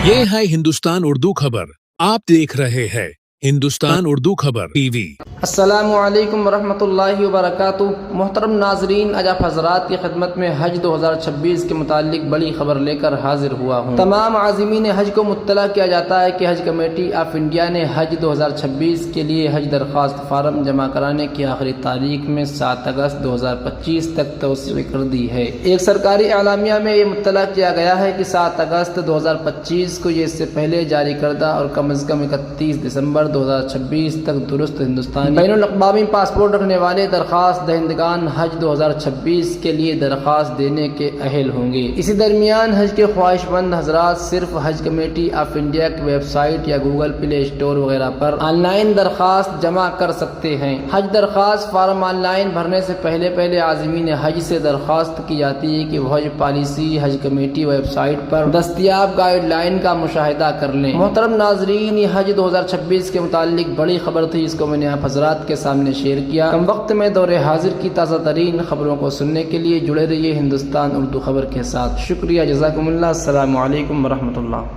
ये है हिंदुस्तान उर्दू खबर। आप देख रहे हैं हिंदुस्तान उर्दू खबर टीवी। अस्सलामुअलैकुम वरहमतुल्लाहि वबरकातुह। मोहतरम नाजरीन, आज आप हजरात की खिदमत में हज 2026 के मुतालिक बड़ी खबर लेकर हाजिर हुआ हूँ। तमाम आज़िमीन हज को मुत्तला किया जाता है कि हज कमेटी ऑफ इंडिया ने हज 2026 के लिए हज दरख्वास्त फार्म जमा कराने की आखिरी तारीख में 7 अगस्त 2025 तक तौसीअ कर दी है। एक सरकारी एलामिया में ये मुत्तला किया गया है कि 7 अगस्त 2025 को ये इससे पहले जारी करदा और कम अज़ कम 31 दिसंबर 2026 तक दुरुस्त हिंदुस्तानी बैनुल अक़वामी पासपोर्ट रखने वाले दरख्वास्त दहिंदगान हज 2026 के लिए दरख्वास्त देने के अहल होंगे। इसी दरमियान हज के ख्वाहिशमंद हजरात सिर्फ हज कमेटी ऑफ इंडिया की वेबसाइट या गूगल प्ले स्टोर वगैरह पर ऑनलाइन दरख्वास्त जमा कर सकते हैं। हज दरख्वास्त फार्म ऑनलाइन भरने से पहले आज़मीन हज से दरख्वास्त की जाती है कि वह हज पॉलिसी हज कमेटी वेबसाइट पर दस्तयाब गाइडलाइन का मुशाहिदा कर लें। मोहतरम नाजरीन, ये हज 2026 के मुतालिक बड़ी खबर थी, इसको मैंने आप हजरात के सामने शेयर किया। कम वक्त में दौरे हाजिर की ताज़ा तरीन खबरों को सुनने के लिए जुड़े रहिए हिंदुस्तान उर्दू खबर के साथ। शुक्रिया, जज़ाकुमुल्लाह, अस्सलामु अलैकुम वरहमतुल्लाह।